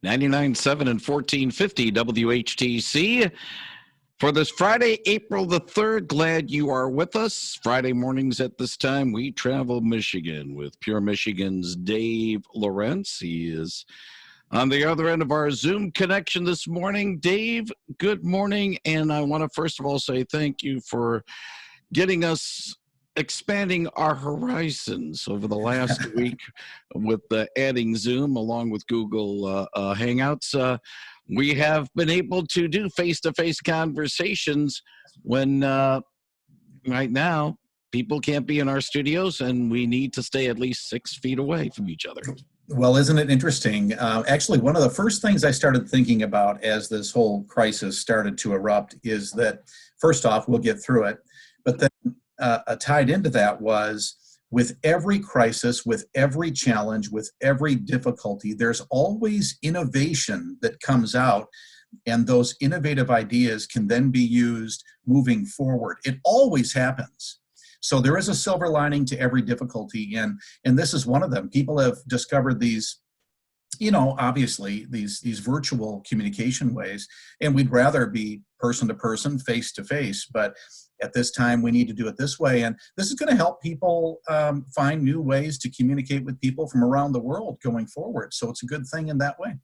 99.7 and 1450 WHTC. For this Friday, April the 3rd, glad you are with us. Friday mornings at this time, we travel Michigan with Pure Michigan's Dave Lorenz. He is on the other end of our Zoom connection this morning. Dave, good morning. And I want to first of all say thank you for getting us expanding our horizons over the last week with adding Zoom along with Google Hangouts. We have been able to do face-to-face conversations when right now people can't be in our studios and we need to stay at least 6 feet away from each other. Well, isn't it interesting? Actually, one of the first things I started thinking about as this whole crisis started to erupt is that, first off, we'll get through it, but then tied into that was, with every crisis, with every challenge, with every difficulty, there's always innovation that comes out, and those innovative ideas can then be used moving forward. It always happens. So there is a silver lining to every difficulty, and this is one of them. People have discovered these, obviously these virtual communication ways, and we'd rather be person to person, face to face, but at this time we need to do it this way. And this is going to help people find new ways to communicate with people from around the world going forward. So it's a good thing in that way.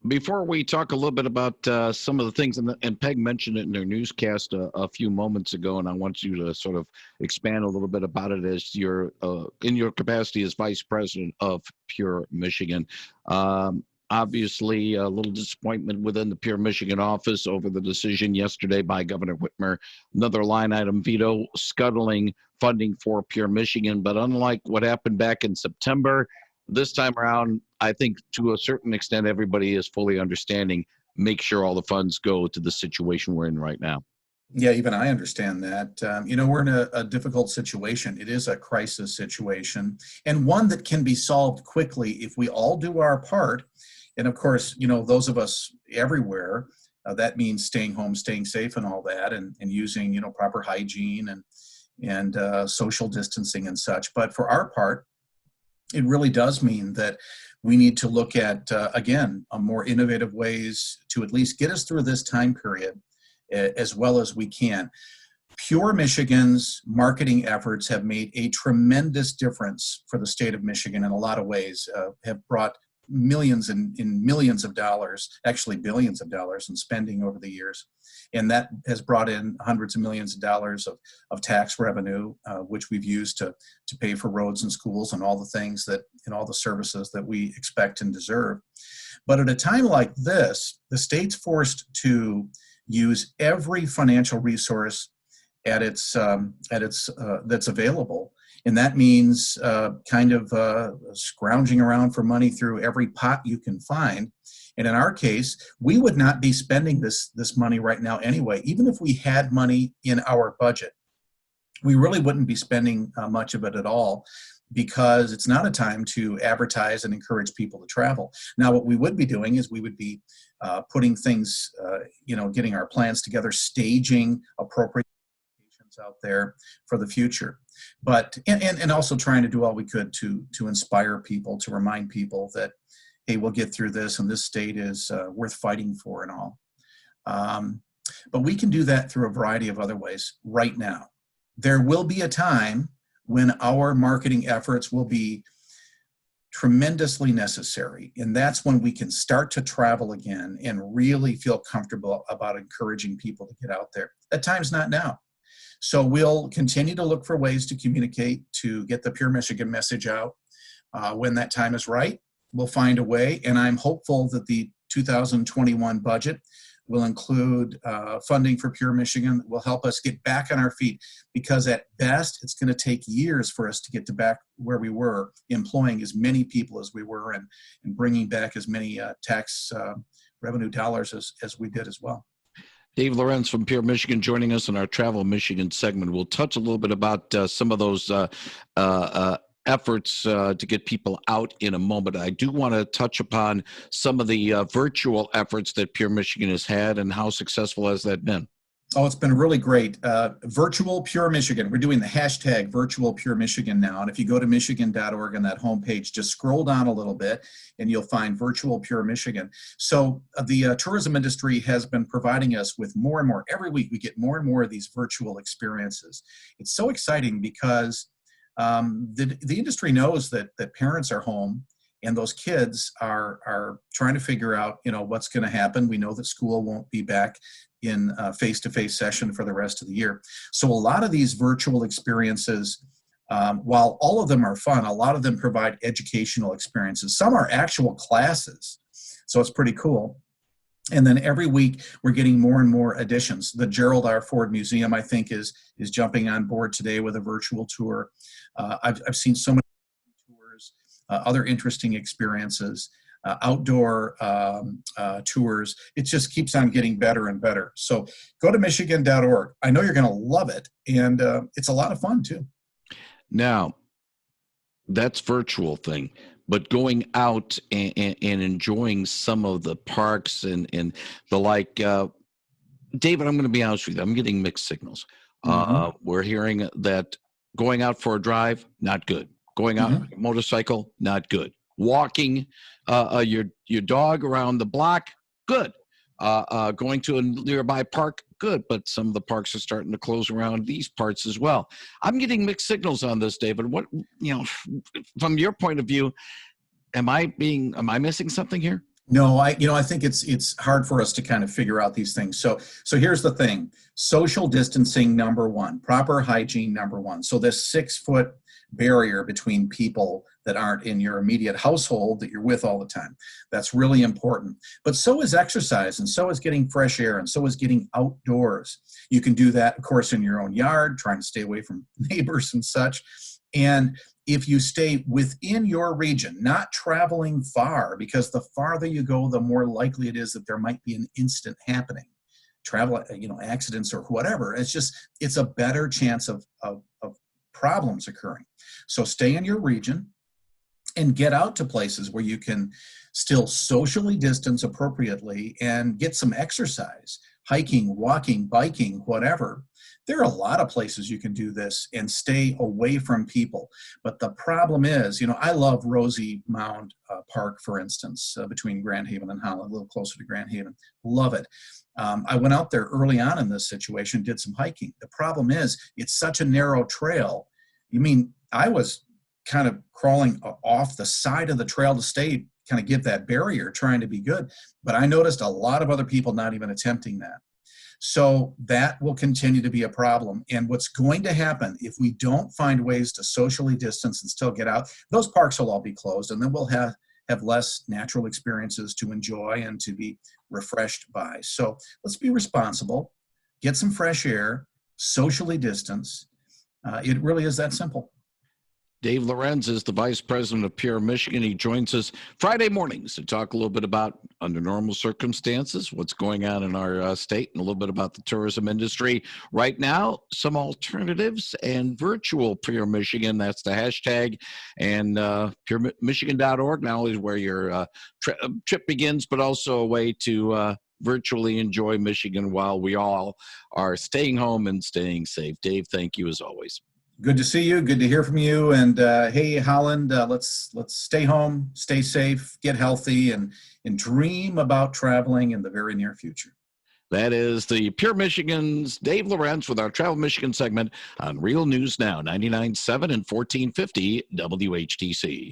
Before we talk a little bit about some of the things, and Peg mentioned it in their newscast a few moments ago, and I want you to sort of expand a little bit about it as you're in your capacity as Vice President of Pure Michigan. Obviously, a little disappointment within the Pure Michigan office over the decision yesterday by Governor Whitmer, another line item veto scuttling funding for Pure Michigan. But unlike what happened back in September, this time around, I think to a certain extent, everybody is fully understanding, make sure all the funds go to the situation we're in right now. Yeah, even I understand that. We're in a difficult situation. It is a crisis situation, and one that can be solved quickly if we all do our part. And of course, those of us everywhere, that means staying home, staying safe and all that, and using, proper hygiene and social distancing and such. But for our part, it really does mean that we need to look at, again, more innovative ways to at least get us through this time period as well as we can. Pure Michigan's marketing efforts have made a tremendous difference for the state of Michigan in a lot of ways, have brought millions and millions of dollars, actually billions of dollars in spending over the years. And that has brought in hundreds of millions of dollars of tax revenue, which we've used to pay for roads and schools and all the things that, and all the services that we expect and deserve. But at a time like this, the state's forced to use every financial resource that's available. And that means scrounging around for money through every pot you can find. And in our case, we would not be spending this money right now anyway. Even if we had money in our budget, we really wouldn't be spending much of it at all, because it's not a time to advertise and encourage people to travel. Now, what we would be doing is we would be putting things, getting our plans together, staging appropriate out there for the future, but and also trying to do all we could to inspire people, to remind people that, hey, we'll get through this, and this state is worth fighting for and all. But we can do that through a variety of other ways right now. There will be a time when our marketing efforts will be tremendously necessary, and that's when we can start to travel again and really feel comfortable about encouraging people to get out there. That time's not now. So we'll continue to look for ways to communicate, to get the Pure Michigan message out. When that time is right, we'll find a way, and I'm hopeful that the 2021 budget will include funding for Pure Michigan that will help us get back on our feet, because at best, it's going to take years for us to get to back where we were, employing as many people as we were and bringing back as many tax revenue dollars as we did as well. Dave Lorenz from Pure Michigan joining us in our Travel Michigan segment. We'll touch a little bit about some of those efforts to get people out in a moment. I do want to touch upon some of the virtual efforts that Pure Michigan has had, and how successful has that been? Oh, it's been really great. Virtual Pure Michigan. We're doing the hashtag Virtual Pure Michigan now. And if you go to michigan.org on that homepage, just scroll down a little bit and you'll find Virtual Pure Michigan. So the tourism industry has been providing us with more and more. Every week we get more and more of these virtual experiences. It's so exciting because the industry knows that parents are home and those kids are trying to figure out, what's going to happen. We know that school won't be back in face-to-face session for the rest of the year. So a lot of these virtual experiences, while all of them are fun, a lot of them provide educational experiences. Some are actual classes, so it's pretty cool. And then every week we're getting more and more additions. The Gerald R. Ford Museum, I think, is jumping on board today with a virtual tour. I've seen so many tours, other interesting experiences. Outdoor tours. It just keeps on getting better and better. So go to michigan.org. I know you're going to love it, and it's a lot of fun too. Now, that's virtual thing, but going out and enjoying some of the parks and the like, David, I'm going to be honest with you. I'm getting mixed signals. We're hearing that going out for a drive, not good. Going out on a motorcycle, not good. Walking your dog around the block, good. Going to a nearby park, good. But some of the parks are starting to close around these parts as well. I'm getting mixed signals on this, David. What, from your point of view, am I missing something here? No, I think it's hard for us to kind of figure out these things. So here's the thing: social distancing, number one; proper hygiene, number one. So this 6-foot barrier between people that aren't in your immediate household that you're with all the time. That's really important. But so is exercise, and so is getting fresh air, and so is getting outdoors. You can do that, of course, in your own yard, trying to stay away from neighbors and such. And if you stay within your region, not traveling far, because the farther you go, the more likely it is that there might be an incident happening. Travel, accidents or whatever. It's a better chance of problems occurring. So stay in your region and get out to places where you can still socially distance appropriately and get some exercise, hiking, walking, biking, whatever. There are a lot of places you can do this and stay away from people. But the problem is, I love Rosie Mound Park, for instance, between Grand Haven and Holland, a little closer to Grand Haven. Love it. I went out there early on in this situation, did some hiking. The problem is it's such a narrow trail. I was kind of crawling off the side of the trail to stay, kind of give that barrier, trying to be good. But I noticed a lot of other people not even attempting that. So that will continue to be a problem. And what's going to happen if we don't find ways to socially distance and still get out, those parks will all be closed, and then we'll have less natural experiences to enjoy and to be refreshed by. So let's be responsible, get some fresh air, socially distance. It really is that simple. Dave Lorenz is the Vice President of Pure Michigan. He joins us Friday mornings to talk a little bit about, under normal circumstances, what's going on in our state, and a little bit about the tourism industry. Right now, some alternatives and virtual Pure Michigan. That's the hashtag. And puremichigan.org, not only is where your trip begins, but also a way to virtually enjoy Michigan while we all are staying home and staying safe. Dave, thank you as always. Good to see you. Good to hear from you. And hey, Holland, let's stay home, stay safe, get healthy, and dream about traveling in the very near future. That is the Pure Michigan's Dave Lorenz with our Travel Michigan segment on Real News Now, 99.7 and 1450 WHTC.